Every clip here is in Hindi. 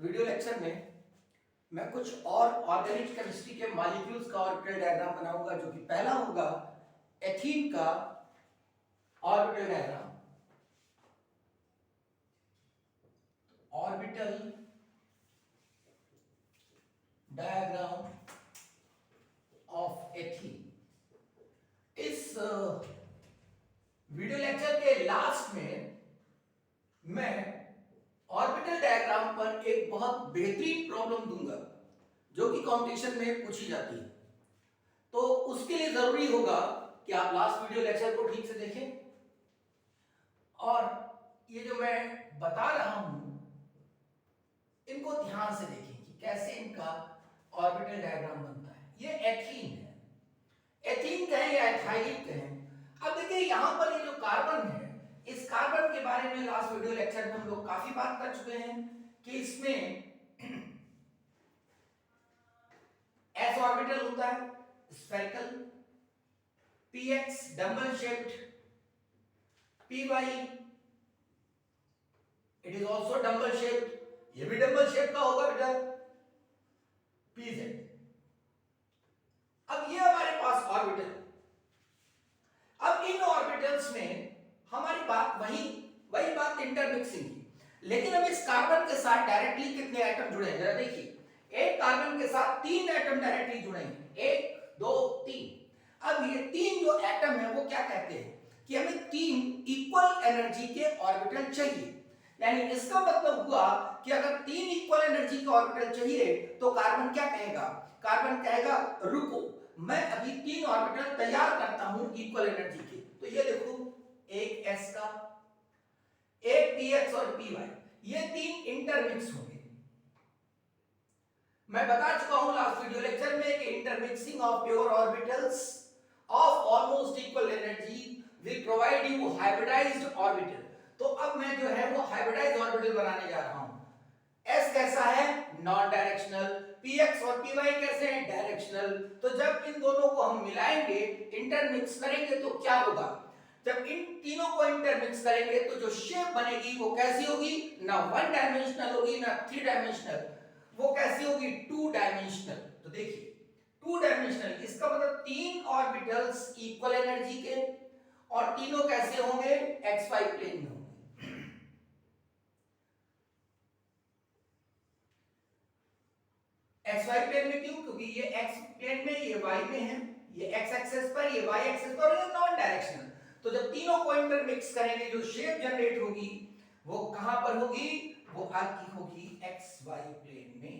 वीडियो लेक्चर में मैं कुछ और ऑर्गेनिक केमिस्ट्री के मॉलिक्यूल्स का ऑर्बिटल डायग्राम बनाऊंगा, जो कि पहला होगा एथीन का orbital diagram. Orbital diagram of ethene. इस वीडियो लेक्चर के लास्ट में मैं ऑर्बिटल डायग्राम पर एक बहुत बेहतरीन प्रॉब्लम दूंगा जो कि कंपटीशन में पूछी जाती है। तो उसके लिए जरूरी होगा कि आप लास्ट वीडियो लेक्चर को ठीक से देखें और ये जो मैं बता रहा हूं इनको ध्यान से देखें कि कैसे इनका ऑर्बिटल डायग्राम बनता है। ये एथीन है, एथीन कहें या एथाइलिन कहें। अब देखिए यहां पर ये जो कार्बन है, इस कार्बन के बारे में लास्ट वीडियो लेक्चर में हम लोग काफी बात कर चुके हैं कि इसमें एस ऑर्बिटल होता है spherical, px double shaped, py it is also double shaped, ये भी डबल शेप का होगा बेटा, pz। अब ये हमारे पास ऑर्बिटल। अब इन ऑर्बिटल्स में हमारी बात वही बात इंटरमिक्सिंग की, लेकिन अब इस कार्बन के साथ डायरेक्टली कितने एटम जुड़े हैं जरा देखिए। एक कार्बन के साथ 3 एटम डायरेक्टली जुड़े हैं, 1 2 3। अब ये 3 जो एटम है वो क्या कहते हैं कि हमें 3 इक्वल एनर्जी के ऑर्बिटल चाहिए। यानी इसका मतलब हुआ कि अगर 3 इक्वल एनर्जी के ऑर्बिटल चाहिए तो कार्बन क्या कहेगा? कार्बन कहेगा रुको, मैं अभी 3 ऑर्बिटल तैयार करता हूं इक्वल एनर्जी के। तो ये देखो, एक s का, एक px और py, ये 3 इंटरमिक्स होंगे। मैं बता चुका हूं लास्ट वीडियो लेक्चर में कि intermixing of pure orbitals of almost equal energy will provide you hybridised orbital. तो अब मैं जो है वो हाइब्रिडाइज्ड ऑर्बिटल बनाने जा रहा हूं। s कैसा है? Non directional. px और py कैसे हैं? डायरेक्शनल। तो जब इन दोनों को हम मिलाएंगे, इंटरमिक्स करेंगे तो क्या होगा? जब इन तीनों को इंटरमिक्स करेंगे तो जो शेप बनेगी वो कैसी होगी? ना 1 डायमेंशनल होगी ना 3 डायमेंशनल, वो कैसी होगी? 2 डायमेंशनल। तो देखिए 2 डायमेंशनल, इसका मतलब 3 ऑर्बिटल्स इक्वल एनर्जी के, और तीनों कैसे होंगे? xy प्लेन में होंगे। xy प्लेन में क्यों? क्योंकि ये x प्लेन में, ये y में है, ये x एक्सिस पर, ये y एक्सिस पर, और ये नॉन डायरेक्शनल। तो जब तीनों को इंटरमिक्स करेंगे जो शेप जनरेट होगी वो कहां पर होगी? वो आपकी होगी xy प्लेन में।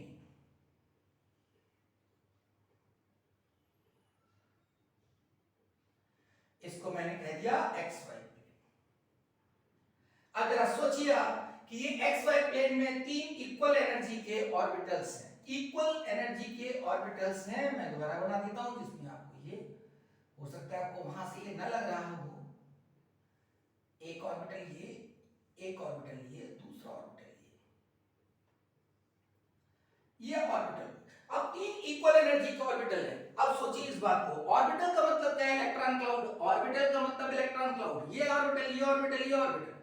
इसको मैंने कह दिया xy प्लेन। अब जरा सोचिए कि ये xy प्लेन में 3 इक्वल एनर्जी के ऑर्बिटल्स हैं, इक्वल एनर्जी के ऑर्बिटल्स हैं। मैं दोबारा बना देता हूं जिसमें आपको ये हो सकता है आपको वहां से ये न लग रहा हो। एक ऑर्बिटल ये, एक ऑर्बिटल ये, दूसरा ऑर्बिटल ये ऑर्बिटल। अब 3 इक्वल एनर्जी के ऑर्बिटल है। अब सोचिए इस बात को, ऑर्बिटल का मतलब क्या है? Electron cloud. ऑर्बिटल का मतलब इलेक्ट्रॉन क्लाउड। ये ऑर्बिटल, ये ऑर्बिटल, ये ऑर्बिटल।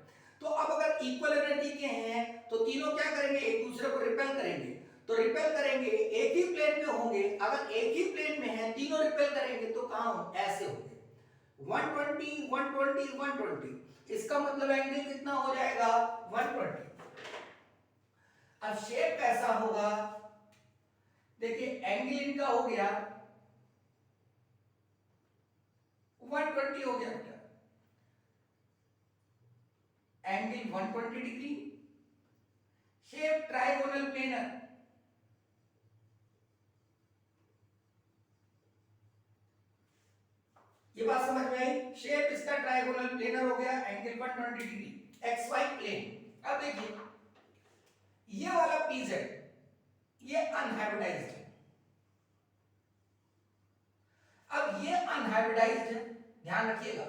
तो अब अगर इक्वल एनर्जी के हैं तो तीनों क्या करेंगे? एक दूसरे को रिपेल करेंगे। तो रिपेल करेंगे, एक ही प्लेन में होंगे। अगर एक ही प्लेन में है, तीनों रिपेल करेंगे तो कहां होंगे? ऐसे होंगे, 120 120 120। इसका मतलब एंगल कितना हो जाएगा? 120। अब शेप कैसा होगा? देखिए एंगल इनका हो गया 120 हो गया बेटा, angle 120 degree, shape trigonal planar. ये बात समझ में आई? शेप इसका ट्राइगोनल प्लेनर हो गया, एंगल 120 डिग्री, xy प्लेन। अब देखिए ये वाला pz ये अनहाइब्रिडाइज्ड है। अब ये अनहाइब्रिडाइज्ड है, ध्यान रखिएगा,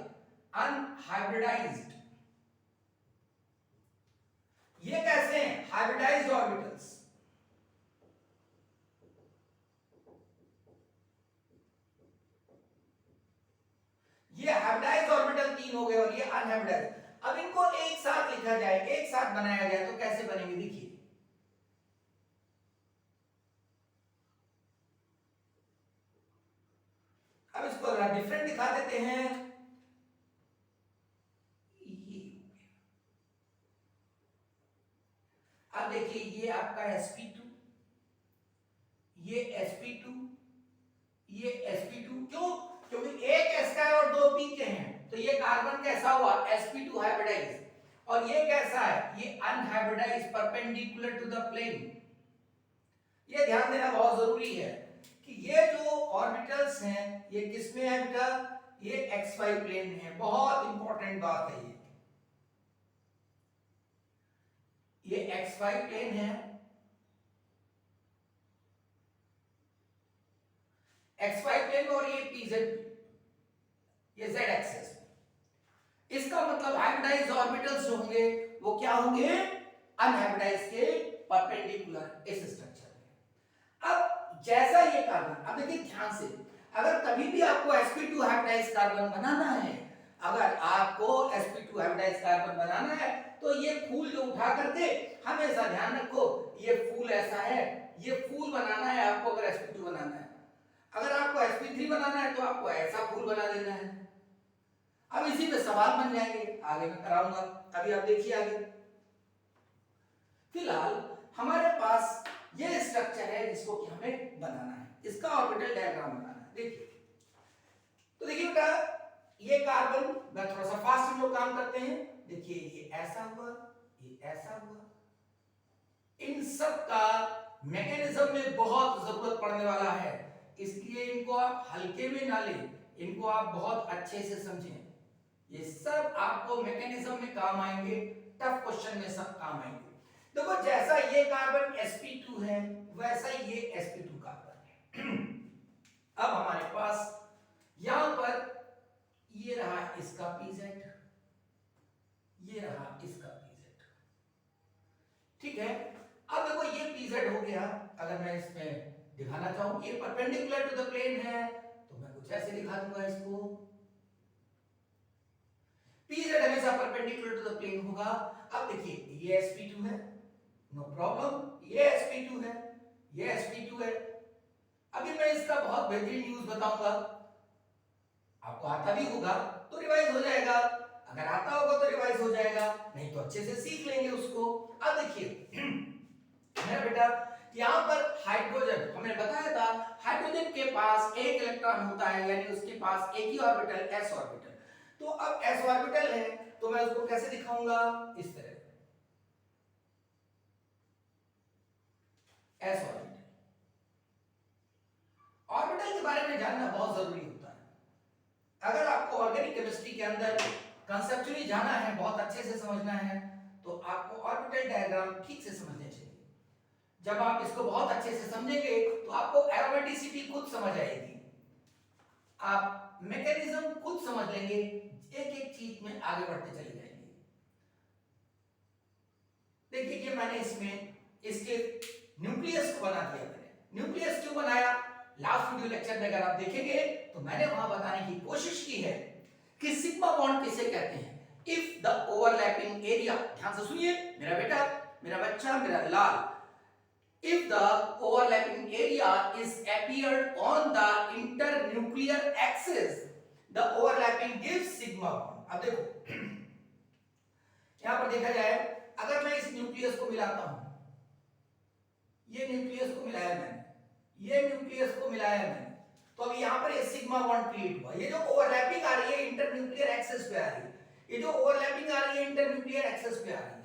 अनहाइब्रिडाइज्ड। ये कैसे हैं? Hybridized orbitals. ये हाइब्रिडाइज्ड ऑर्बिटल 3 हो गए और ये अनहाइब्रिडाइज्ड। अब इनको एक साथ लिखा जाए, एक साथ बनाया जाए तो कैसे बनेंगे? देखिए जरा डिफरेंट दिखा देते हैं। अब देखिए ये आपका sp2, ये sp2, ये sp2, क्यों? क्योंकि एक s का है और दो p के हैं, तो ये कार्बन कैसा हुआ? sp2 hybridise. और ये कैसा है? ये unhybridize, perpendicular to the plane. ये ध्यान देना बहुत जरूरी है कि ये जो ऑर्बिटल्स हैं ये किस में है बेटा? ये xy प्लेन में है। बहुत इंपॉर्टेंट बात है ये xy प्लेन है, xy प्लेन, और ये pz, ये z एक्सिस। इसका मतलब हाइब्रिडाइज ऑर्बिटल्स जो होंगे वो क्या होंगे? अनहाइब्रिडाइज के परपेंडिकुलर इस स्ट्रक्चर में। अब जैसा ये कार्बन, अब देखिए ध्यान से, अगर कभी भी आपको sp2 हाइब्रिडाइज कार्बन बनाना है, अगर आपको sp2 हाइब्रिडाइज कार्बन बनाना है तो ये फूल जो उठा करके, हमेशा ध्यान रखो ये फूल ऐसा है, ये फूल बनाना है आपको। अगर sp2 बनाना है, अगर आपको sp3 बनाना है तो आपको ऐसा फूल बना देना है। अब इसी पे सवाल बन जाएंगे, आगे मैं कराऊंगा, अभी आप देखिए आगे। फिलहाल हमारे पास ये स्ट्रक्चर है जिसको कि हमें बनाना है, इसका ऑर्बिटल डायग्राम बनाना है। देखिए तो देखिए बेटा, ये कार्बन, मैं थोड़ा सा फास्ट हम लोग काम करते हैं। देखिए ये ऐसा हुआ, ये ऐसा हुआ। इन सब का मैकेनिज्म में बहुत जरूरत पड़ने वाला है, इसलिए इनको आप हल्के में ना लें, इनको आप बहुत अच्छे से समझें। ये सब आपको मैकेनिज्म में काम आएंगे, टफ क्वेश्चन में सब काम आएंगे। देखो जैसा ये कार्बन sp2 है वैसा ये sp2 कार्बन है। अब हमारे पास यहां पर ये रहा इसका pz, ये रहा इसका pz, ठीक है। अब देखो ये pz हो गया, अगर मैं इसमें दिखाना चाहूं ये परपेंडिकुलर टू द प्लेन है तो मैं कुछ ऐसे दिखा दूंगा इसको। pz हमेशा परपेंडिकुलर टू द प्लेन होगा। अब देखिए ये sp2 है, नो प्रॉब्लम, ये sp2 है, ये sp2 है। अभी मैं इसका बहुत बेहतरीन यूज बताऊंगा, आपको आता भी होगा तो रिवाइज हो जाएगा, अगर आता होगा तो रिवाइज हो जाएगा, नहीं तो अच्छे से सीख लेंगे उसको। अब देखिए मेरा बेटा, यहाँ पर हाइड्रोजन, हमने बताया था हाइड्रोजन के पास एक इलेक्ट्रॉन होता है, यानी उसके पास एक ही ऑर्बिटल, s ऑर्बिटल। तो अब s ऑर्बिटल है तो मैं उसको कैसे दिखाऊंगा? इस तरह, s ऑर्बिटल। ऑर्बिटल के बारे में जानना बहुत जरूरी होता है। अगर आपको ऑर्गेनिक केमिस्ट्री के अंदर कंसेप्चुअली जाना है, बहुत अच्छे से समझना है, तो आपको ऑर्बिटल डायग्राम ठीक से समझने चाहिए। जब आप इसको बहुत अच्छे से समझेंगे तो आपको एरोमेटिसिटी खुद समझ आएगी, आप मैकेनिज्म खुद समझ लेंगे, एक एक चीज में आगे बढ़ते चले जाएंगे। देखिए कि मैंने इसमें इसके न्यूक्लियस को बना दिया। मैंने न्यूक्लियस क्यों बनाया? लास्ट वीडियो लेक्चर में अगर आप देखेंगे तो मैंने वहां बताने की कोशिश की है कि सिग्मा बॉन्ड किसे कहते हैं। इफ द ओवरलैपिंग एरिया, ध्यान से सुनिए मेरा बेटा, मेरा बच्चा, मेरा लाल, if the overlapping area is appeared on the internuclear axis, the overlapping gives sigma bond। अब देखो यहां पर देखा जाए, अगर मैं इस न्यूक्लियस को मिलाता हूं, ये न्यूक्लियस को मिलाया मैंने, ये न्यूक्लियस को मिलाया मैंने, तो अब यहां पर ये सिग्मा बॉन्ड क्रिएट हुआ। ये जो ओवरलैपिंग आ रही है इंटरन्यूक्लियर एक्सिस पे आ रही है, ये जो ओवरलैपिंग आ रही है इंटरन्यूक्लियर एक्सिस पे आ रही है,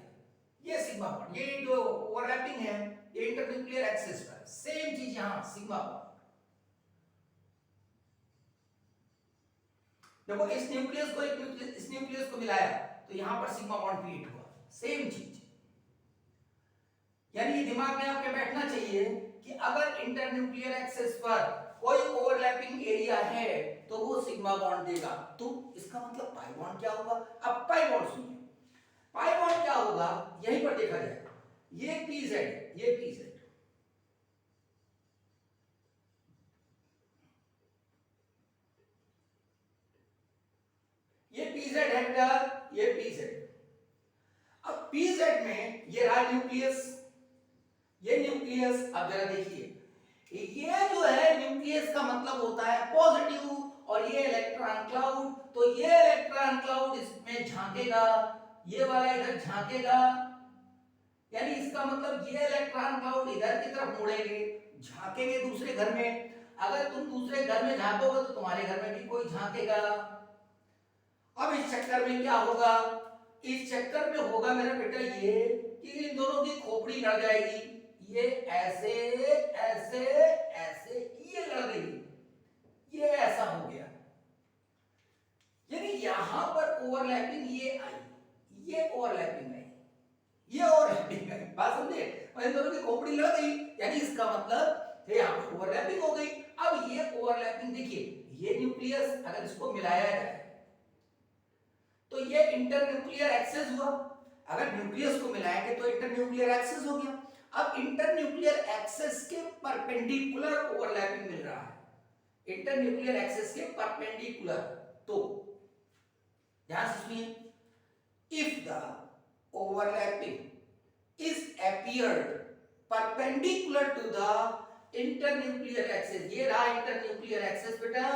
ये सिग्मा बॉन्ड, ये जो ओवरलैपिंग है ये इंटरन्यूक्लियर एक्सिस पर। सेम चीज यहां सिग्मा बॉन्ड। देखो इस न्यूक्लियस को इस न्यूक्लियस को मिलाया तो यहां पर सिग्मा बॉन्ड क्रिएट हुआ, सेम चीज। यानी दिमाग में आपके बैठना चाहिए कि अगर इंटरन्यूक्लियर एक्सिस पर कोई ओवरलैपिंग एरिया है तो वो सिग्मा बॉन्ड देगा। तो इसका मतलब पाई बॉन्ड क्या होगा? अब पाई बॉन्ड सुनिए, पाई बॉन्ड क्या होगा यहीं पर देखा जाएगा। ये pz, ये pz, ये pz है बेटा, ये pz। अब pz में ये रहा न्यूक्लियस, ये न्यूक्लियस। अब जरा देखिए, ये जो है न्यूक्लियस का मतलब होता है पॉजिटिव और ये इलेक्ट्रॉन क्लाउड, तो ये इलेक्ट्रॉन क्लाउड इसमें झांकेगा, ये वाला इधर झांकेगा, यानी इसका मतलब ये इलेक्ट्रॉन क्लाउड इधर की तरफ मुड़ेंगे, झांकेंगे दूसरे घर में। अगर तुम दूसरे घर में झांकोगे तो तुम्हारे घर में भी कोई झांकेगा। अब इस चक्कर में क्या होगा, इस चक्कर में होगा मेरा बेटा ये कि इन दोनों की खोपड़ी लड़ जाएगी, ये ऐसे ऐसे ऐसे, ये लड़ गई, ये ऐसा हो गया, यानी यहां पर ओवरलैपिंग ये आई, ये ओवरलैपिंग आई, ये ओवरलैपिंग आई, बात समझे? इन दोनों की खोपड़ी लड़ गई, यानी इसका मतलब यहां पर ओवरलैपिंग हो गई। अब ये ओवरलैपिंग देखिए, ये न्यूक्लियस अगर इसको मिलाया जाए तो ये इंटरन्यूक्लियर एक्सेस हुआ, अगर न्यूक्लियस को मिलाएंगे तो इंटरन्यूक्लियर एक्सेस हो गया। अब इंटरन्यूक्लियर एक्सेस के परपेंडिकुलर ओवरलैपिंग मिल रहा है, इंटरन्यूक्लियर एक्सेस के परपेंडिकुलर। तो ध्यान से सुनिए, if the overlapping is appeared perpendicular to the internuclear axis, ये रहा इंटरन्यूक्लियर एक्सेस बेटा,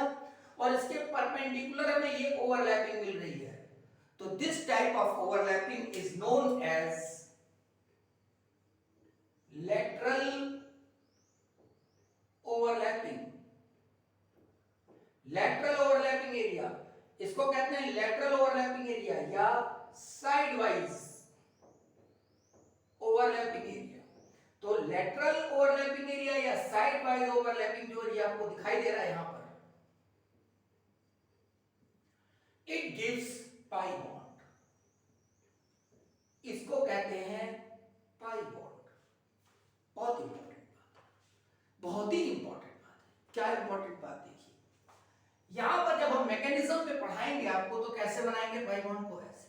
और इसके परपेंडिकुलर हमें ये ओवरलैपिंग मिल रही है, तो this type of overlapping is known as lateral overlapping, lateral overlapping area, इसको कहते हैं lateral overlapping area या sidewise overlapping area। तो lateral overlapping area या sidewise overlapping जो एरिया आपको दिखाई दे रहा है यहां पर, it gives pi bond, इसको कहते हैं pi bond। बहुत इंपॉर्टेंट बात, बहुत ही इंपॉर्टेंट बात है। क्या इंपॉर्टेंट बात देखिए, यहां पर जब हम मैकेनिज्म पे पढ़ाएंगे आपको तो कैसे बनाएंगे पाई बॉन्ड को, ऐसे।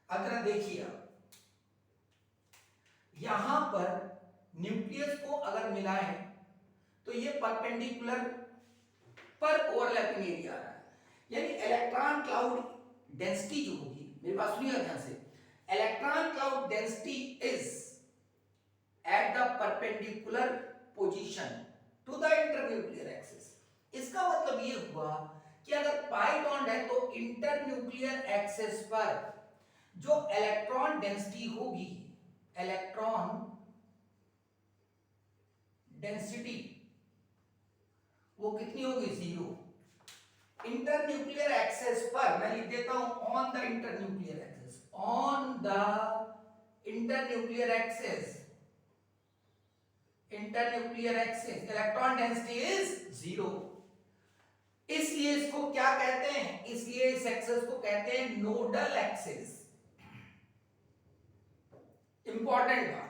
अगर देखिए आप यहां पर न्यूक्लियस को अगर मिलाएं तो ये परपेंडिकुलर पर ओवरलैपिंग एरिया आ रहा है, यानी इलेक्ट्रॉन क्लाउड डेंसिटी जो होगी, मेरी बात सुनिएगा ध्यान से, electron cloud density is at the perpendicular position to the internuclear axis. इसका मतलब ये हुआ कि अगर पाई बॉन्ड है तो इंटरन्यूक्लियर एक्सिस पर जो इलेक्ट्रॉन डेंसिटी होगी, इलेक्ट्रॉन डेंसिटी वो कितनी होगी, 0। इंटरन्यूक्लियर एक्सेस पर मैं लिख देता हूं on the internuclear access, on the internuclear access, internuclear access electron density is 0। इसलिए इसको क्या कहते हैं, इसलिए इस एक्सेस को कहते हैं नोडल एक्सेस। इंपॉर्टेंट बात,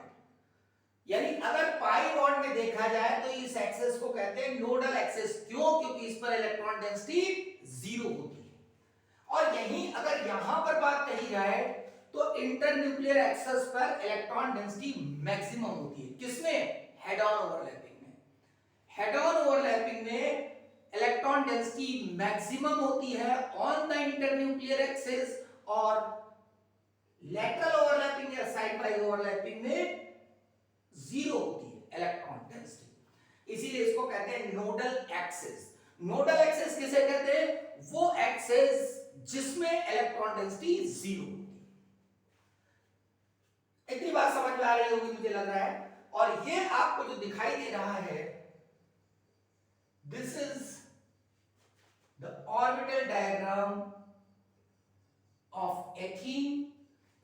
यानी अगर पाई बॉन्ड में देखा जाए तो इस एक्सेस को कहते हैं नोडल एक्सेस। क्यों? क्योंकि इस पर इलेक्ट्रॉन डेंसिटी 0 होती है। और यहीं अगर यहां पर बात कही जाए तो इंटरन्यूक्लियर एक्सेस पर इलेक्ट्रॉन डेंसिटी मैक्सिमम होती है। किसमें? हेड ऑन ओवरलैपिंग में। हेड ऑन ओवरलैपिंग में इलेक्ट्रॉन डेंसिटी मैक्सिमम होती है ऑन द इंटरन्यूक्लियर एक्सेस, और लैटरल ओवरलैपिंग या साइड वाइज ओवरलैपिंग में 0 होती है इलेक्ट्रॉन डेंसिटी। इसीलिए इसको कहते हैं नोडल एक्सेस। नोडल एक्सेस किसे कहते हैं? वो एक्सेस जिसमें इलेक्ट्रॉन डेंसिटी 0 होती है। इतनी बात समझ में आ रही होगी मुझे लग रहा है। और ये आपको जो दिखाई दे रहा है, this is the orbital diagram of ethene,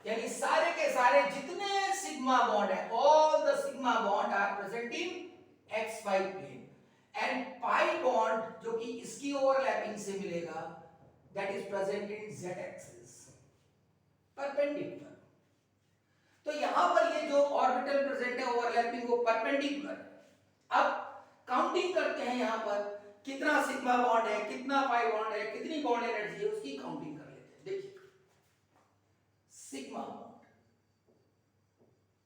यानी सारे के सारे जितने सिग्मा बॉन्ड है, all the sigma bond are present in xy plane, and pi bond जो कि इसकी ओवरलैपिंग से मिलेगा, that is present in z axis perpendicular. तो यहां पर ये जो ऑर्बिटल प्रेजेंट है ओवरलैपिंग वो परपेंडिकुलर। अब काउंटिंग करते हैं, यहां पर कितना सिग्मा बॉन्ड है, कितना पाई बॉन्ड है, कितनी बॉन्ड एनर्जी है, उसकी काउंटिंग कर लेते हैं। देखिए सिग्मा बॉन्ड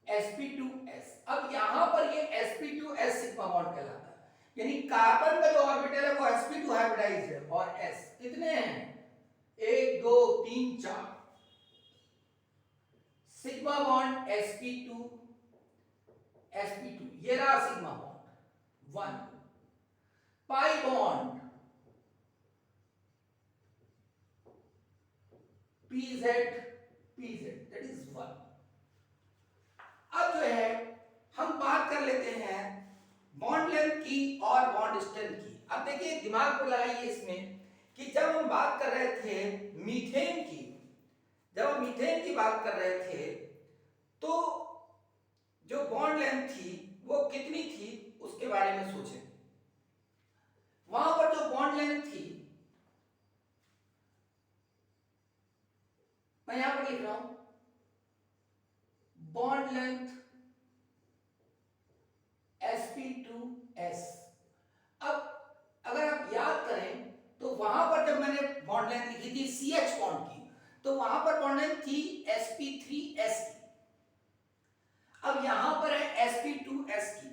sp2s, अब यहां पर ये sp2s सिग्मा बॉन्ड कहलाता है, यानी कार्बन का जो ऑर्बिटल है वो sp2 हाइब्रिडाइज्ड है, और s कितने हैं 1 2 3 4 सिग्मा बॉन्ड sp2 ये रहा sigma bond 1 pi bond pz that is 1। अब जो है हम बात कर लेते हैं बॉन्ड लेंथ की और बॉन्ड स्ट्रेंथ की। अब देखिए दिमाग को लगाइए इसमें कि जब हम बात कर रहे थे मीथेन की, जब हम मीथेन की बात कर रहे थे तो जो बॉन्ड लेंथ थी वो कितनी थी उसके बारे में सोचें। वहां पर जो बॉन्ड लेंथ थी, मैं यहां पर लिख रहा हूं बॉन्ड लेंथ sp2s। अब अगर आप याद करें तो वहां पर जब मैंने बॉन्ड लेंथ लिखी थी CH बॉन्ड की, तो वहां पर बॉन्ड लेंथ थी sp3s की। अब यहां पर है sp2s की।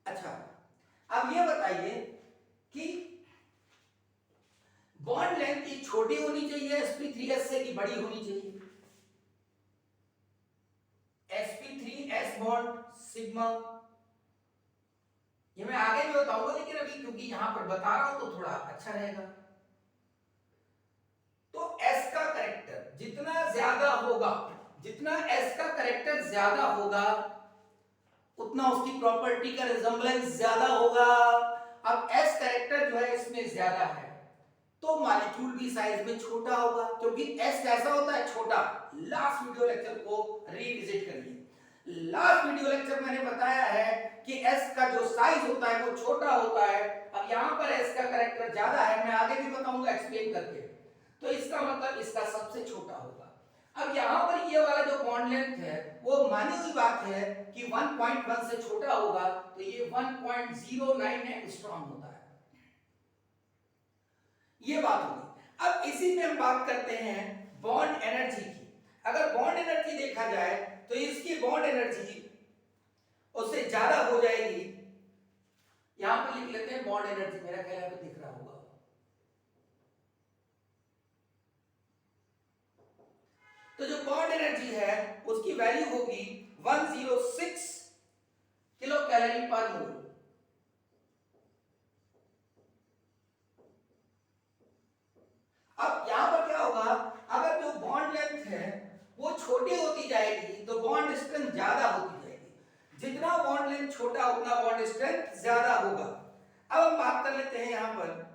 अच्छा, अब ये बताइए कि बॉन्ड लेंथ की छोटी होनी चाहिए sp3s से कि बड़ी होनी चाहिए? sp3s बॉन्ड सिग्मा, ये मैं आगे भी बताऊंगा, लेकिन अभी क्योंकि यहां पर बता रहा हूं तो थोड़ा अच्छा रहेगा। तो s का कैरेक्टर जितना ज्यादा होगा, जितना s का कैरेक्टर ज्यादा होगा उतना उसकी प्रॉपर्टी का रिजेंबलेंस ज्यादा होगा। अब s कैरेक्टर जो है इसमें ज्यादा है तो मॉलिक्यूल भी साइज में छोटा होगा, क्योंकि s कैसा होता है? छोटा। लास्ट वीडियो लेक्चर को रिविजिट करिए। लास्ट वीडियो लेक्चर मैंने बताया है कि s का जो साइज होता है वो छोटा होता है। अब यहां पर s का कैरेक्टर ज्यादा है, मैं आगे भी बताऊंगा एक्सप्लेन करके। तो इसका मतलब इसका सबसे छोटा होगा। अब यहां पर ये वाला जो बॉन्ड लेंथ है वो मानी हुई बात है कि 1.1 से छोटा होगा, तो ये 1.09 एंगस्ट्रॉम होता है। ये बात होगी। अब इसी में हम बात करते हैं बॉन्ड एनर्जी की। अगर बॉन्ड एनर्जी देखा जाए तो इसकी बॉन्ड एनर्जी उससे ज्यादा हो जाएगी। यहां पर लिख लेते हैं बॉन्ड एनर्जी, मेरा ख्याल है दिख रहा होगा। तो जो बॉन्ड एनर्जी है उसकी वैल्यू होगी 106 किलो कैलोरी पर मोल। अब यहां पर क्या होगा, अगर जो बॉन्ड लेंथ है वो छोटी होती जाएगी तो बॉन्ड स्ट्रेंथ ज्यादा होती जाएगी। जितना बॉन्ड लेंथ छोटा उतना बॉन्ड स्ट्रेंथ ज्यादा होगा। अब हम बात कर लेते हैं यहां पर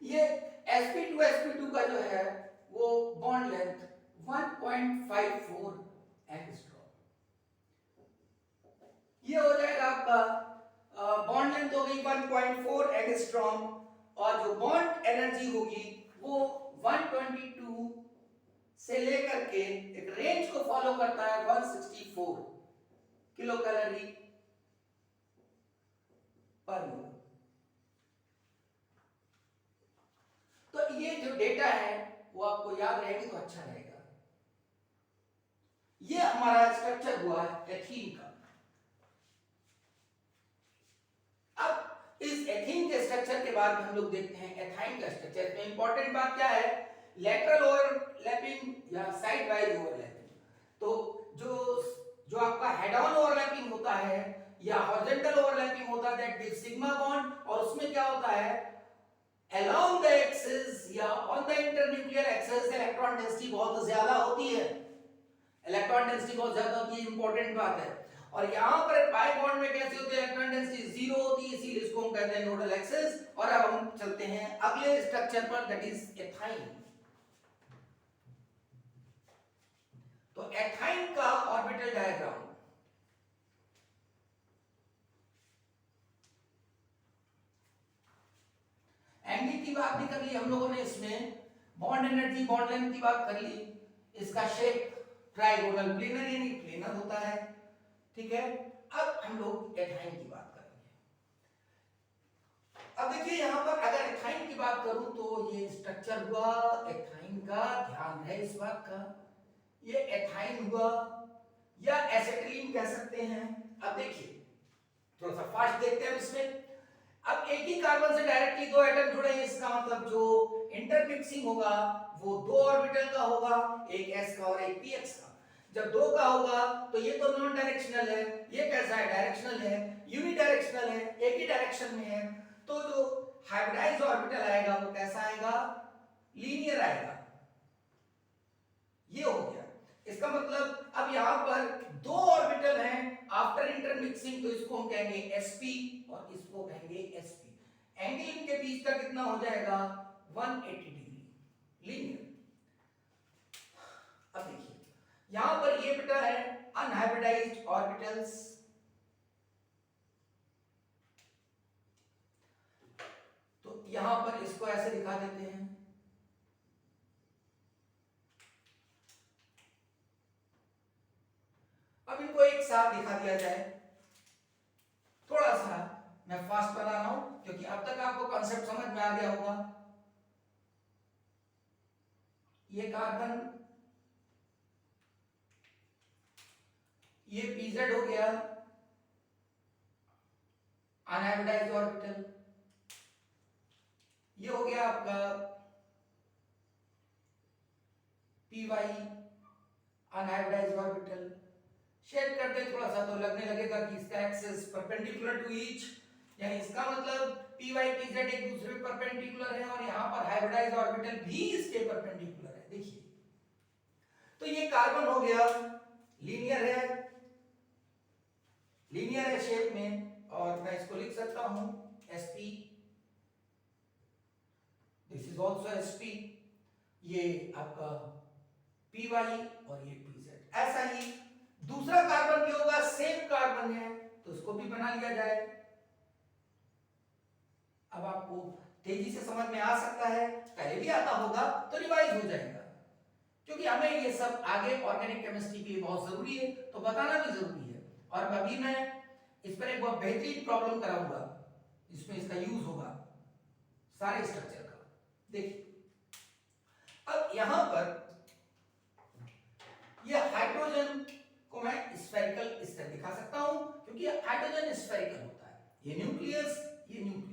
ये sp2 का जो है वो बॉन्ड लेंथ 1.54 एंगस्ट्रॉम। ये हो जाएगा आपका बॉन्ड लेंथ हो गई 1.4 एंगस्ट्रॉम और जो बॉन्ड एनर्जी होगी वो 122 से लेकर के एक रेंज को फॉलो करता है 164 किलो कैलोरी पर मोल। तो ये जो डेटा है वो आपको याद रहेगी तो अच्छा रहेगा। ये हमारा स्ट्रक्चर हुआ है एथीन का। अब इस एथीन के स्ट्रक्चर के बाद हम लोग देखते हैं एथाइन का स्ट्रक्चर। इसमें इंपॉर्टेंट बात क्या है? लेटरल ओवरलैपिंग या साइड वाइज ओवरलैपिंग। तो जो जो आपका हेड ऑन ओवरलैपिंग होता है या हॉरिजॉन्टल ओवरलैपिंग होता है दैट इज सिग्मा बॉन्ड, और उसमें क्या होता है along the axis या on the internuclear axis electron density बहुत ज्यादा होती है। इलेक्ट्रॉन डेंसिटी बहुत ज्यादा होती है, इंपॉर्टेंट बात है। और यहां पर पाई बॉन्ड में कैसी होती है? इलेक्ट्रॉन डेंसिटी जीरो होती है, इसीलिए इसको हम कहते हैं नोडल एक्सिस। और अब हम चलते हैं अगले स्ट्रक्चर पर दैट इज एथाइन। तो एथाइन का ऑर्बिटल डायग्राम एनडी की बात भी कर ली हम लोगों ने, इसमें बॉन्ड एनर्जी बॉन्ड लेंथ की बात कर ली। इसका शेप ट्राइगोनल प्लेनर यानी प्लेनर होता है, ठीक है। अब हम लोग एथाइन की बात करेंगे। अब देखिए यहां पर अगर एथाइन की बात करूं तो ये स्ट्रक्चर हुआ एथाइन का, ध्यान है इस बात का, ये एथाइन हुआ या एसिटिलीन कह सकते हैं। अब देखिए थोड़ा सा फास्ट देखते हैं इसमें। अब एक ही कार्बन से डायरेक्टली दो एटम जुड़े हैं, इसका मतलब जो इंटरमिक्सिंग होगा वो दो ऑर्बिटल का होगा, एक s का और एक px का। जब दो का होगा तो ये तो नॉन डायरेक्शनल है, ये कैसा है, डायरेक्शनल है, यूनिडायरेक्शनल है, एक ही डायरेक्शन में है। तो जो हाइब्रिडाइज्ड ऑर्बिटल आएगा वो कैसा आएगा, लीनियर आएगा। ये हो गया। इसका मतलब अब यहां पर दो ऑर्बिटल हैं आफ्टर इंटरमिक्सिंग, तो इसको हम कहेंगे sp और इसको कहेंगे sp। एंगल इनके बीच का कितना हो जाएगा, 180 डिग्री, लीनियर। अब देखिए यहां पर ये बेटा है अनहाइब्रिडाइज्ड ऑर्बिटल्स, तो यहां पर इसको ऐसे दिखा देते हैं। अब इनको एक साथ दिखा दिया जाए, थोड़ा सा मैं फास्ट बना रहा हूं क्योंकि अब तक आपको कॉन्सेप्ट समझ में आ गया होगा। ये कार्बन, ये pz हो गया अनहाइब्रिडाइज्ड ऑर्बिटल, ये हो गया आपका py अनहाइब्रिडाइज्ड ऑर्बिटल। शेड करते थोड़ा सा तो लगने लगेगा कि इसका एक्सिस परपेंडिकुलर टू ईच, यानी इसका मतलब py pz एक दूसरे पे परपेंडिकुलर है और यहां पर हाइब्रिडाइज्ड ऑर्बिटल भी इसके परपेंडिकुलर है। देखिए तो ये कार्बन हो गया लीनियर है, लीनियर है शेप में, और मैं इसको लिख सकता हूं sp, this is also sp, ये आपका py और ये pz। ऐसा ही दूसरा कार्बन भी होगा, सेम कार्बन है तो उसको भी बना लिया जाए। अब आपको तेजी से समझ में आ सकता है, पहले भी आता होगा तो रिवाइज हो जाएगा, क्योंकि हमें ये सब आगे ऑर्गेनिक केमिस्ट्री के लिए बहुत जरूरी है, तो बताना भी जरूरी है। और अभी मैं इस पर एक बहुत बेहतरीन प्रॉब्लम कराऊंगा जिसमें इसका यूज होगा सारे स्ट्रक्चर का। देखिए अब यहां पर ये हाइड्रोजन को मैं स्फेरिकल इस तरह दिखा सकता हूं क्योंकि हाइड्रोजन स्फेरिकल होता है, ये न्यूक्लियस, ये न्यूक्लियस।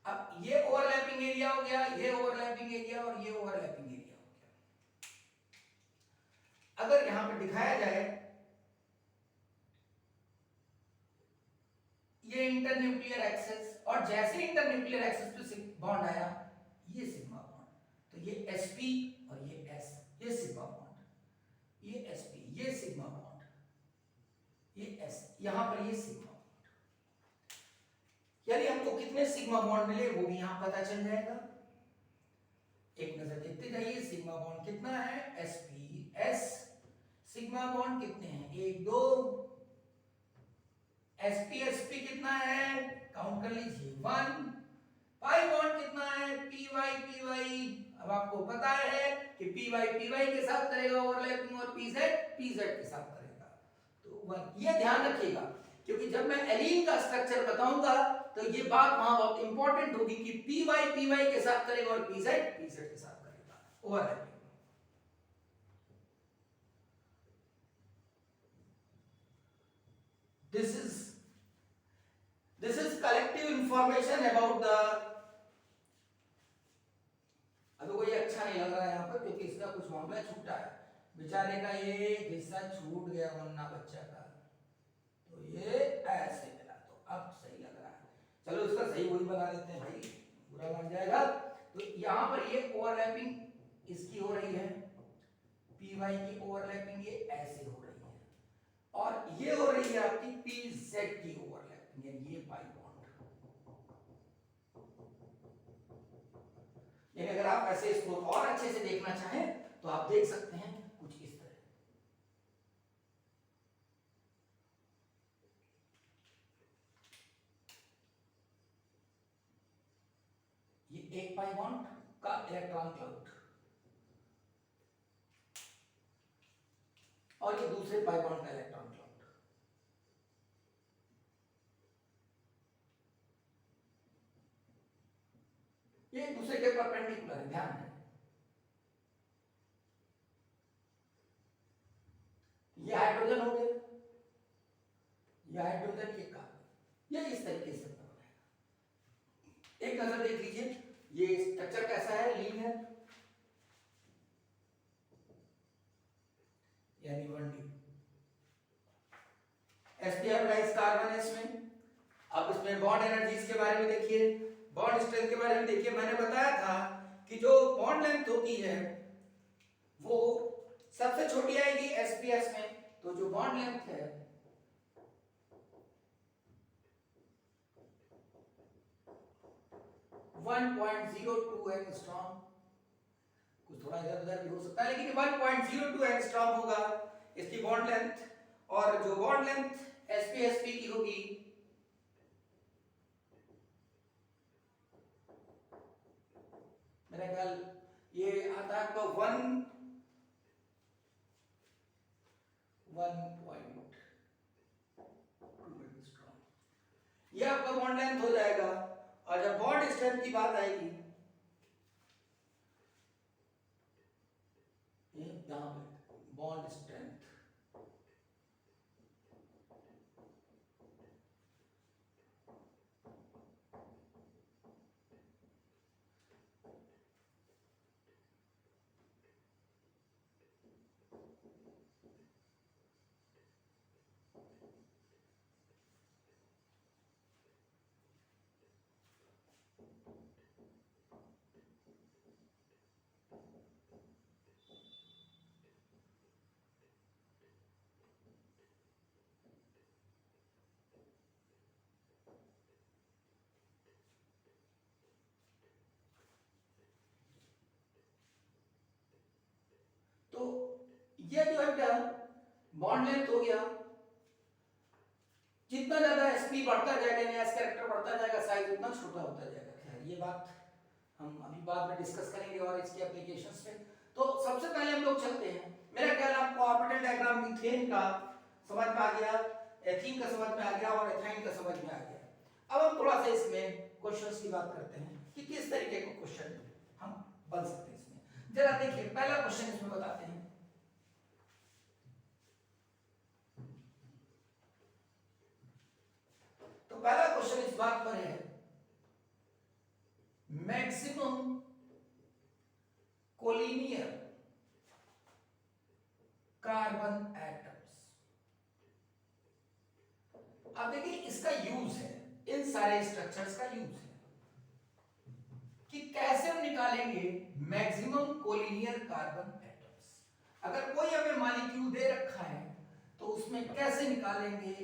अब ये ओवरलैपिंग एरिया हो गया, ये ओवरलैपिंग एरिया और ये ओवरलैपिंग एरिया हो गया। अगर यहां पर दिखाया जाए ये इंटरन्यूक्लियर एक्सेस, और जैसे इंटरन्यूक्लियर एक्सेस पे बॉन्ड आया ये सिग्मा बॉन्ड, तो ये sp और ये s, ये सिग्मा बॉन्ड, ये sp, ये सिग्मा बॉन्ड, ये s, यहां पर ये सिग्मा बॉन्ड, यानी हमको कितने सिग्मा बॉन्ड मिले वो भी यहां पता चल जाएगा। एक नजर देखते जाइए सिग्मा बॉन्ड कितना है, sp s, सिग्मा बॉन्ड कितने हैं, 1 2, sp sp कितना है काउंट कर लीजिए 1, पाई बॉन्ड कितना है py py, अब आपको पता है कि py py के साथ करेगा ओवरलैपिंग और pz pz के साथ करेगा, तो 1। ये ध्यान रखिएगा क्योंकि जब मैं एलीन का स्ट्रक्चर बताऊंगा तो ये बात वहां बहुत इंपॉर्टेंट होगी कि py py के साथ करेगा और pz pz के साथ करेगा overlapping. This is collective information about the, अभी कोई अच्छा नहीं लग रहा है यहाँ पर क्योंकि इसका कुछ मामला छूटा है, बेचारे का ये हिस्सा छूट गया वरना बच्चा का, तो ये ऐसे मिला तो अब सही लग रहा है। चलो इसका सही वही बना देते हैं भाई, बुरा लग जाएगा। तो यहाँ पर ये ओवरलैपिंग इसकी हो रही है, py की ओवरलैपिंग ये ऐसे हो रही है, और ये हो रही है आपकी pz की ओवरलैपिंग, यानी ये पाई बॉन्ड। यानी अगर आप ऐसे इसको और अच्छे से देखना चाहें तो आप देख सकते हैं कुछ इस तरह, ये एक पाई बॉन्ड का इलेक्ट्रॉन क्लाउड, दूसरे पाई बॉन्ड का इलेक्ट्रॉन क्लाउड। ये एक दूसरे के परपेंडिकुलर है, ध्यान है। ये हाइड्रोजन हो गया, ये हाइड्रोजन, ये कार्बन, ये इस तरीके से बना है। एक नजर देख लीजिए, ये स्ट्रक्चर कैसा है, लीनियर, यानी 1D। sp कार्बन है इसमें। अब इसमें बॉन्ड एनर्जीज के बारे में देखिए, बॉन्ड स्ट्रेंथ के बारे में देखिए। मैंने बताया था कि जो बॉन्ड लेंथ होती है वो सबसे छोटी आएगी sps में, तो जो बॉन्ड लेंथ है .02 एंगस्ट्रॉम, कुछ थोड़ा इधर उधर भी हो सकता है, लेकिन 1.02 एंगस्ट्रॉम होगा इसकी बॉन्ड लेंथ। और जो बॉन्ड लेंथ sp की होगी मेरा ख्याल ये आता है आपका 1.2 एंगस्ट्रॉम, ये आपका बॉन्ड लेंथ हो जाएगा। और जब बॉन्ड स्ट्रेंथ की बात आएगी, यहां पे बॉन्ड स्ट्रेंथ, तो ये जो है क्या, बॉन्ड लेंथ हो गया। जितना ज्यादा sp बढ़ता जाएगा, एस कैरेक्टर बढ़ता जाएगा, साइज उतना छोटा होता जाएगा। खैर ये बात हम अभी बाद में डिस्कस करेंगे और इसके एप्लीकेशंस पे। तो सबसे पहले हम लोग चलते हैं, मेरा ख्याल आपको ऑर्बिटल डायग्राम मीथेन का समझ में आ गया, एथीन का समझ में आ गया और एथाइन का समझ में आ गया। अब हम थोड़ा सा इसमें क्वेश्चंस की बात करते हैं कि किस तरीके का क्वेश्चन हम बन सकते हैं इसमें। जरा देखिए, पहला क्वेश्चन इसमें बताते हैं। तो पहला क्वेश्चन इस बात पर है, मैक्सिमम कोलिनियर कार्बन एटम्स। अब देखिए इसका यूज है, इन सारे स्ट्रक्चर्स का यूज है कि कैसे हम निकालेंगे मैक्सिमम कोलिनियर कार्बन एटम्स। अगर कोई हमें मॉलिक्यूल दे रखा है तो उसमें कैसे निकालेंगे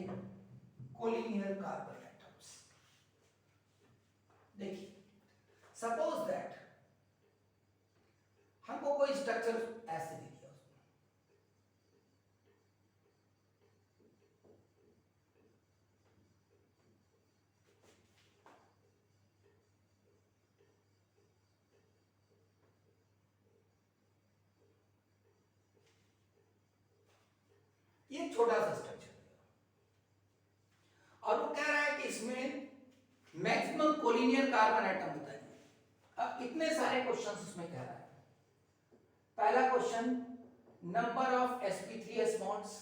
कोलिनियर कार्बन एटम्स। देखिए, सपोज दैट हमको कोई स्ट्रक्चर ऐसे दे दिया, ये छोटा सा स्ट्रक्चर, और वो कह रहा है कि इसमें मैक्सिमम कोलिनियर कार्बन एटम बताइए। अब इतने सारे क्वेश्चंस उसमें कह रहा है। पहला question, number of sp3s bonds.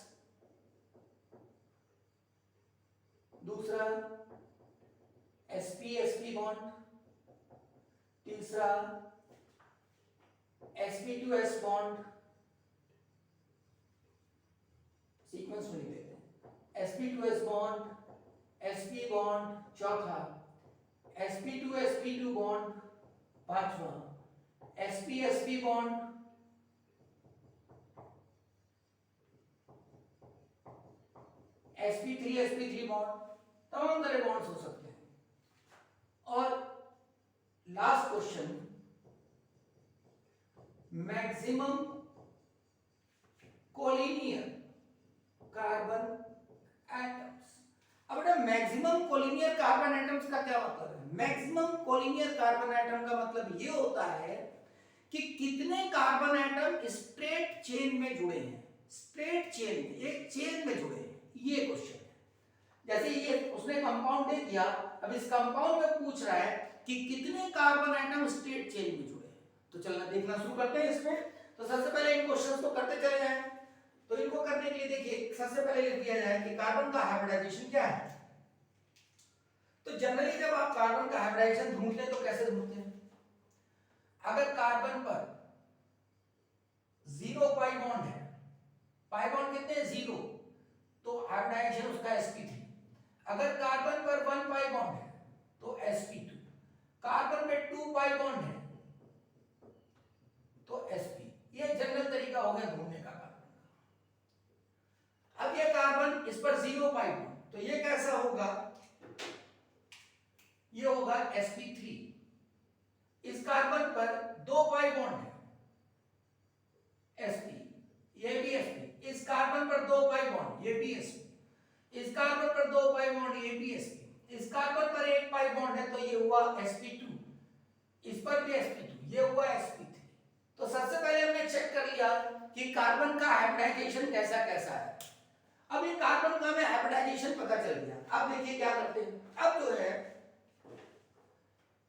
दूसरा sp-sp बॉन्ड। तीसरा sp2s बॉन्ड, सीक्वेंस में लिख देते हैं, sp2s बॉन्ड, sp बॉन्ड। चौथा sp2sp2 बॉन्ड। पांचवा sp-sp बॉन्ड। sp3sp3 bond. तमाम तरह बॉन्ड्स हो सकते हैं। और last question, maximum collinear carbon atoms. अब बेटा मैक्सिमम कोलिनियर कार्बन एटम्स का क्या मतलब है? मैक्सिमम कोलिनियर कार्बन एटम का मतलब ये होता है कि कितने कार्बन एटम स्ट्रेट चेन में जुड़े हैं, स्ट्रेट चेन में, एक चेन में जुड़े हैं, ये क्वेश्चन है। जैसे ये उसने कंपाउंड दे दिया, अब इस कंपाउंड में पूछ रहा है कि कितने कार्बन एटम स्ट्रेट चेन में जुड़े हैं। तो चलना देखना शुरू करते हैं इसमें। तो सबसे पहले इन क्वेश्चंस को करते चले जाएं। तो इनको करने के लिए देखिए सबसे पहले लिख दिया जाए कि कार्बन का हाइब्रिडाइजेशन क्या है। तो जनरली जब आप कार्बन का हाइब्रिडाइजेशन ढूंढते हैं तो कैसे ढूंढते हैं? अगर कार्बन पर 0 पाई बॉन्ड है, पाई बॉन्ड कितने हैं? 0, तो हाइब्रिडाइजेशन उसका sp3। अगर कार्बन पर 1 पाई बॉन्ड है तो sp2। कार्बन पे 2 पाई बॉन्ड है तो sp। ये जनरल तरीका हो गया ढूंढने का कार्बन का। अब ये कार्बन इस पर 0 पाई बॉन्ड, तो ये कैसा होगा? ये होगा sp3। इस कार्बन पर 2 पाई बॉन्ड है sp, ये भी sp। इस कार्बन पर 2 पाई बॉन्ड, ये भी sp। इस कार्बन पर 2 पाई बॉन्ड, ये भी sp। इस कार्बन पर 1 पाई बॉन्ड है तो ये हुआ sp2। इस पर भी sp2, ये हुआ sp3। तो सबसे पहले हमने चेक कर लिया कि कार्बन का हाइब्रिडाइजेशन कैसा कैसा है। अब ये कार्बन का हमें हाइब्रिडाइजेशन पता चल गया। अब देखिए क्या करते हैं। अब जो है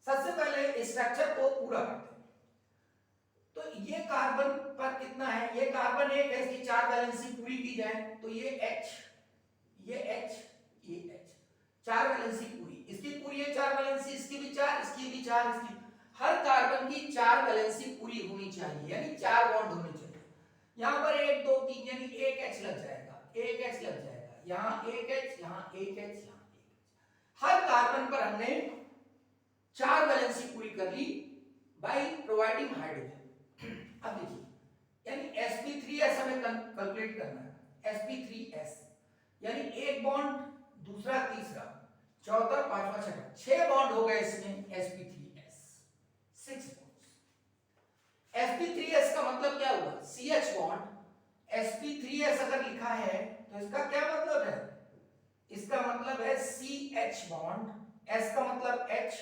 सबसे पहले स्ट्रक्चर को पूरा करते हैं। तो ये कार्बन पर कितना है? ये कार्बन 1 है, इसकी 4 वैलेंसी पूरी की जाए तो ये H, ये H, ये H, 4 वैलेंसी पूरी। इसकी पूरी है 4 वैलेंसी, इसकी भी 4, इसकी भी 4, इसकी। हर कार्बन की 4 वैलेंसी पूरी होनी चाहिए, यानी 4 बॉन्ड होने चाहिए। यहां पर 1 2 3 यानी 1 H लग जाएगा, 1 H लग जाएगा, यहां 1 H, यहां 1 H, यहां 1 H। हर कार्बन पर हमने 4 वैलेंसी पूरी कर ली बाय प्रोवाइडिंग हाइड्रोजन। अब देखिए यानी sp3s हमें कैलकुलेट करना है। sp3s यानी एक बॉन्ड, दूसरा, तीसरा, चौथा, पांचवा, छठा, 6 बॉन्ड हो गए इसमें sp3s, 6 बॉन्ड्स। sp3s का मतलब क्या हुआ? CH bond. sp3s अगर लिखा है तो इसका क्या मतलब है? इसका मतलब है CH बॉन्ड, S का मतलब H,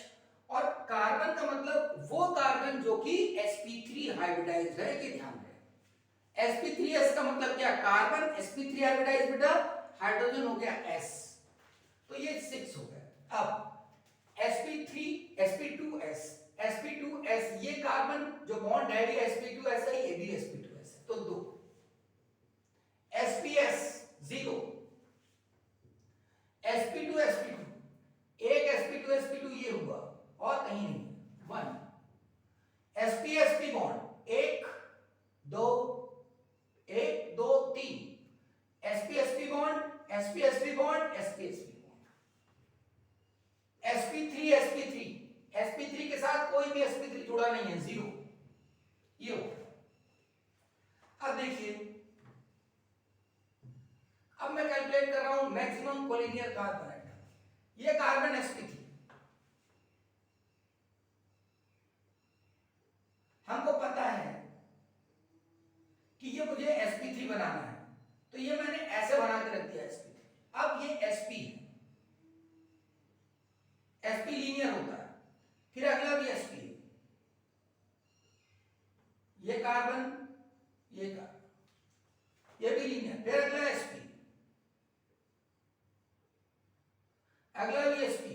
और कार्बन का मतलब वो कार्बन जो कि sp3 हाइब्रिडाइज्ड है, ये ध्यान रहे। sp3s का मतलब क्या? कार्बन, sp3 हाइब्रिडाइज्ड बेटा, हाइड्रोजन हो गया S, तो ये 6 हो गया। अब sp3 sp2s, sp2s ये कार्बन जो बॉन्ड है ये sp2s है, ये भी sp2s है, तो 2। sps 0, sp2 sp2, एक sp2 sp2 ये हुआ और कहीं नहीं, 1। sp sp bond 1 2 1 2 3, sp sp bond, sp sp bond, sp sp bond, sp3 sp3, sp3 के साथ कोई भी sp3 जुड़ा नहीं है, 0, ये हो। अब देखिए, अब मैं कैलकुलेट कर रहा हूं मैक्सिमम कोलिनियर कार्बन एटम। ये कार्बन sp3, हमको पता है कि ये मुझे sp3 बनाना है, तो ये मैंने ऐसे बना के रख दिया sp3। अब ये sp है, sp लीनियर होता है, फिर अगला भी sp है, ये कार्बन, ये कार्बन, ये भी लीनियर, फिर अगला sp, अगला भी sp,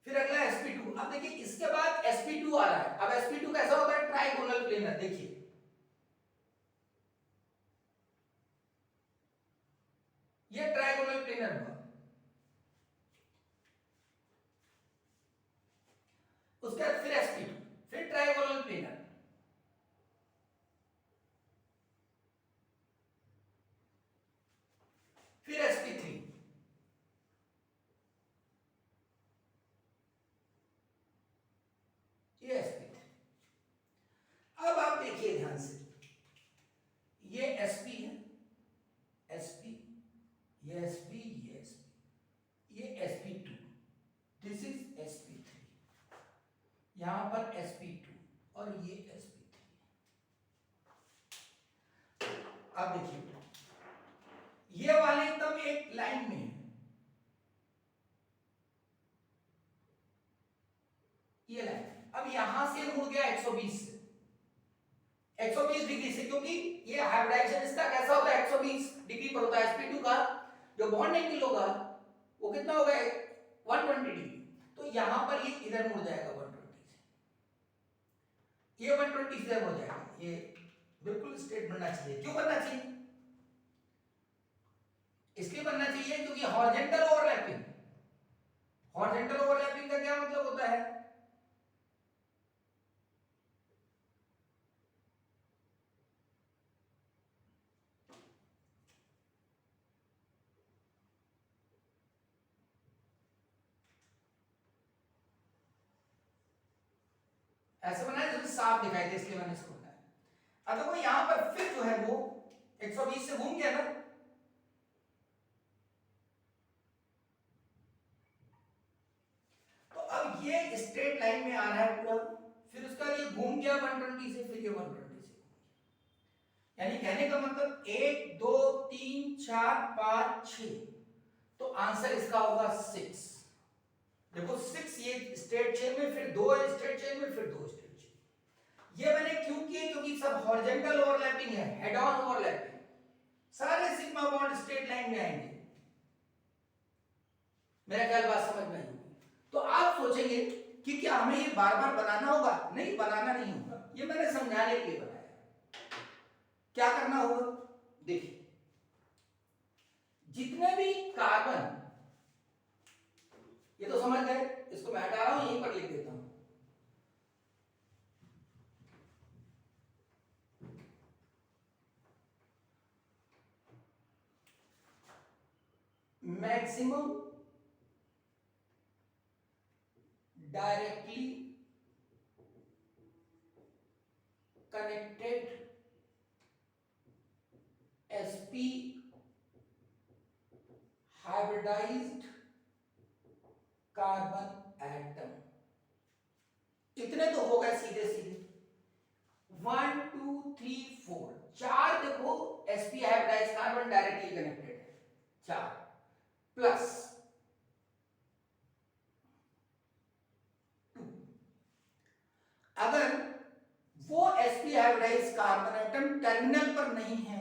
फिर अगला sp2। अब देखिए इसके बाद sp2 आ रहा है। अब sp2 कैसा होता है? Trigonal planar. देखिए ये ट्राइगोनल प्लेनर हुआ। उसके बाद फिर sp2, फिर ट्राइगोनल प्लेनर, फिर sp3, ये sp3। अब आप देखिए ध्यान से, ये sp है, sp, ये sp, ये sp, ये sp2, दिस इज sp3, यहां पर sp2 और ये sp3। अब देखिए ये वाले एकदम एक लाइन में है, ये लाइन। अब यहां से मुड़ गया 120 से, 120 डिग्री क्योंकि ये हाइब्रिडाइजेशन इसका कैसा होता है 120 डिग्री पर होता है। sp2 का जो बॉन्ड एंगल होगा वो कितना होगा 120 डिग्री। तो यहां पर ये इधर मुड़ जाएगा 120 से, ये 120 से मुड़ जाएगा। ये बिल्कुल स्ट्रेट बनना चाहिए। क्यों बनना चाहिए? इसलिए बनना चाहिए क्योंकि हॉरिजॉन्टल ओवरलैपिंग, हॉरिजॉन्टल ओवरलैपिंग का क्या मतलब होता है? ऐसे बनाया जिसमें साफ दिखाई दे, इसलिए मैंने इसको बनाया। अब देखो यहां पर फिर जो है वो 120 से घूम गया ना, तो अब ये स्ट्रेट लाइन में आ रहा है पूरा, फिर उसका ये घूम गया 120 से, फिर ये 120 से, यानी कहने का मतलब 1 2 3 4 5 6, तो आंसर इसका होगा 6। देखो 6 ये स्ट्रेट चेन में, फिर 2 स्ट्रेट चेन में, फिर 2 स्ट्रेट चेन। ये मैंने क्यों किए? क्योंकि सब हॉरिजॉन्टल ओवरलैपिंग है, हेड ऑन ओवरलैपिंग, सारे सिग्मा बॉन्ड स्ट्रेट लाइन में आएंगे। मेरा ख्याल बात समझ में आई। तो आप सोचेंगे कि क्या हमें ये बार बार बनाना होगा? नहीं, बनाना नहीं होगा, ये मैंने समझाने के लिए बनाया। क्या करना होगा? देखिए, जितने भी कार्बन, ये तो समझ गए, इसको मैं हटा रहा हूं, यहीं पर लिख देता हूं। Maximum directly connected sp hybridised carbon atom. इतने तो हो गए सीधे सीधे, 1 2 3 4, 4 देखो sp hybridised carbon directly connected है, 4 प्लस 2। अगर वो sp hybridised carbon atom terminal पर नहीं है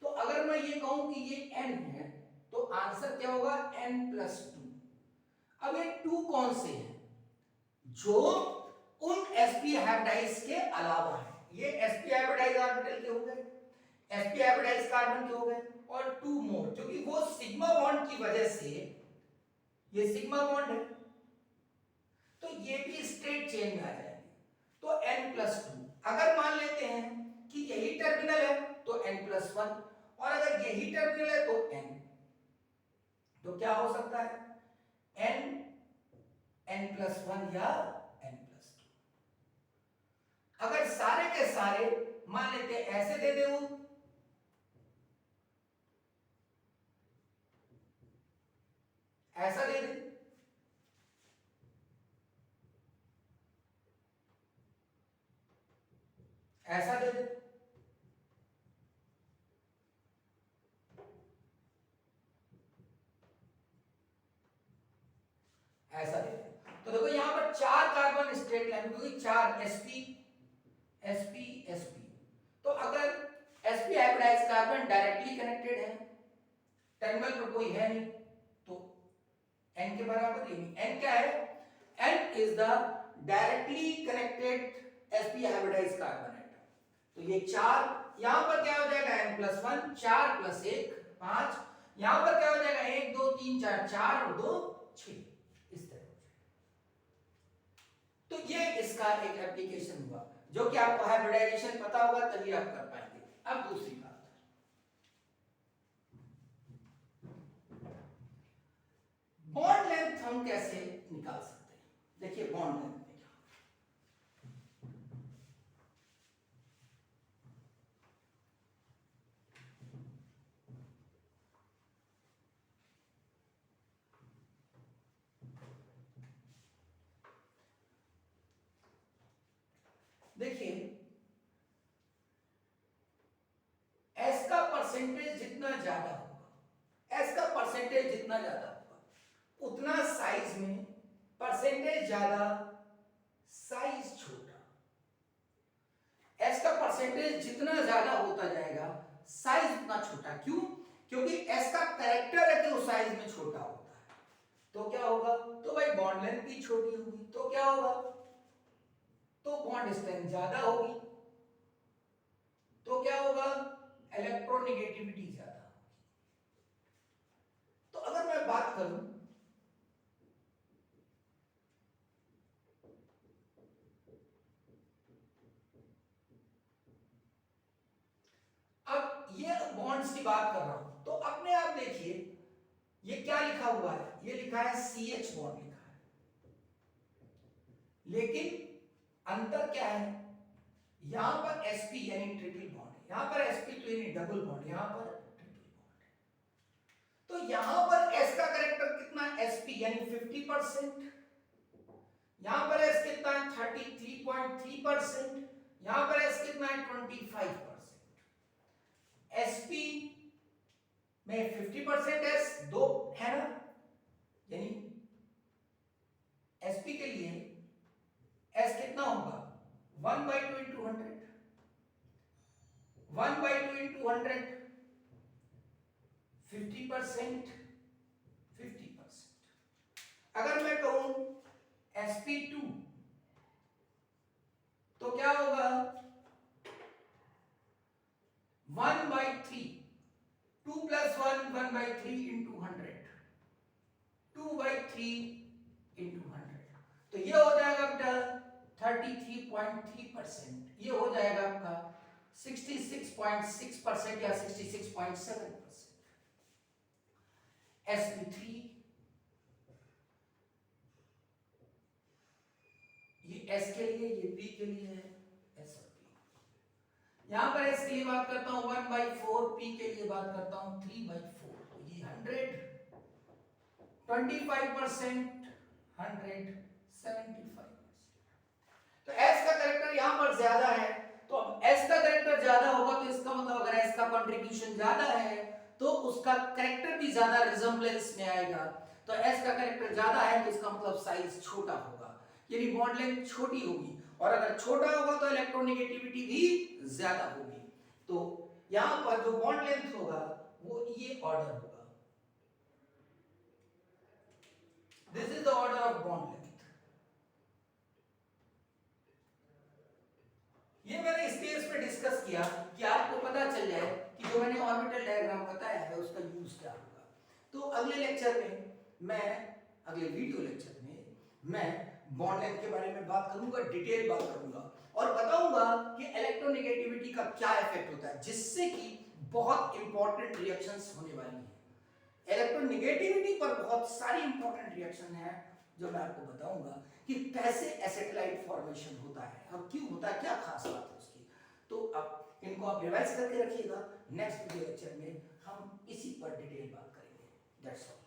तो अगर मैं ये कहूं कि ये n है, तो आंसर क्या होगा n+2। अब ये 2 कौन से हैं? जो उन sp हाइब्रिडाइज्ड के अलावा है। ये sp हाइब्रिडाइज्ड ऑर्बिटल के हो गए, sp हाइब्रिडाइज्ड कार्बन के हो गए, और 2 मोर, क्योंकि वो सिग्मा बॉन्ड की वजह से, ये सिग्मा बॉन्ड है, तो ये भी स्ट्रेट चेन में आ जाएंगे, तो n+2। अगर मान लेते हैं कि यही टर्मिनल है तो n+1, और अगर यही टर्मिनल है तो n, तो क्या हो सकता है? n+1 या n+2। अगर सारे के सारे मान लेते हैं ऐसे दे दे, ऐसा दे दे, ऐसा दे दे, ऐसा दे दे, तो देखो यहां पर 4 कार्बन स्ट्रेट लाइन, क्योंकि 4 sp sp sp, तो अगर sp hybridised carbon directly connected है, टर्मिनल पर कोई है नहीं, तो n के बराबर ही नहीं। n क्या है? n is the directly connected sp hybridised carbon atom. तो ये 4, यहां पर क्या हो जाएगा n+1, 4 + 1 5, यहां पर क्या हो जाएगा 1 2 3 4, 4 और 2 6, इस तरह हो जाएगा। तो ये इसका एक एप्लीकेशन हुआ, जो कि आपको हाइब्रिडाइजेशन पता होगा तभी आप कर पाएंगे। अब दूसरी बात, बॉन्ड लेंथ हम कैसे निकाल सकते हैं? देखिए बॉन्ड लेंथ में क्या, देखिए s का परसेंटेज जितना ज्यादा होगा, s का परसेंटेज जितना ज्यादा होगा, उतना साइज में परसेंटेज ज्यादा, साइज छोटा। s का परसेंटेज जितना जितना ज्यादा होता जाएगा साइज उतना छोटा। क्यों? क्योंकि S का कैरेक्टर है कि वो साइज में छोटा होता है। तो क्या होगा? तो भाई बॉन्ड लेंथ भी छोटी होगी, तो क्या होगा? तो बॉन्ड स्ट्रेंथ ज्यादा होगी, तो क्या होगा? इलेक्ट्रोनेगेटिविटी ज्यादा होगी। तो अगर मैं बात करूं अब ये बॉन्ड्स की बात कर रहा हूं, तो अपने आप देखिए ये क्या लिखा हुआ है, ये लिखा है CH बॉन्ड लिखा है, लेकिन अंतर क्या है? यहां पर sp यानी ट्रिपल बॉन्ड है, यहां पर sp तो यानी डबल बॉन्ड, यहां पर ट्रिपल बॉन्ड है। तो यहां पर s का कैरेक्टर कितना है? sp यानी 50%, यहां पर s कितना है? 33.3%, यहां पर s कितना है? 25%। sp में 50% s दो है ना, यानी sp के लिए s कितना होगा? 1/2 into 100, 1/2 into 100, 50%, 50%। अगर मैं कहूं sp2 तो क्या होगा? 1/3, 2 plus 1, 1/3 into 100, 2/3 into 100। तो ये हो जाएगा बेटा 33.3%, ये हो जाएगा आपका 66.6% या 66.7%। sp3 ये s के लिए, ये p के लिए है, s और p। यहां पर s के लिए बात करता हूं 1/4, p के लिए बात करता हूं 3/4। तो ये 100, 25%, 100, 75%। तो s का कैरेक्टर यहां पर ज्यादा है, तो अब s का कैरेक्टर ज्यादा होगा तो इसका मतलब अगर s का कंट्रीब्यूशन ज्यादा है तो उसका कैरेक्टर भी ज्यादा रिजेम्बलेंस में आएगा। तो s का कैरेक्टर ज्यादा है तो इसका मतलब साइज छोटा होगा, यानी बॉन्ड लेंथ छोटी होगी, और अगर छोटा होगा तो इलेक्ट्रोनेगेटिविटी भी ज्यादा होगी। तो यहां पर जो बॉन्ड लेंथ होगा वो ये ऑर्डर होगा, this is the order of bond length. ये मैंने इस केस में डिस्कस किया कि आपको पता चल जाए कि जो मैंने ऑर्बिटल डायग्राम बताया है उसका यूज क्या होगा। तो अगले लेक्चर में मैं, अगले वीडियो लेक्चर में मैं बॉन्ड लेंथ के बारे में बात करूंगा, डिटेल बात करूंगा और बताऊंगा कि इलेक्ट्रोनेगेटिविटी का क्या इफेक्ट होता है, जिससे कि बहुत इंपॉर्टेंट रिएक्शंस होने वाली हैं। इलेक्ट्रोनेगेटिविटी पर बहुत सारी इंपॉर्टेंट रिएक्शन है जो मैं आपको बताऊंगा कि कैसे एसिटाइल फॉर्मेशन होता है और क्यों होता है, क्या खास बात है उसकी। तो अब इनको आप रिवाइज करके रखिएगा, नेक्स्ट वीडियो लेक्चर में हम इसी पर डिटेल बात करेंगे। That's all.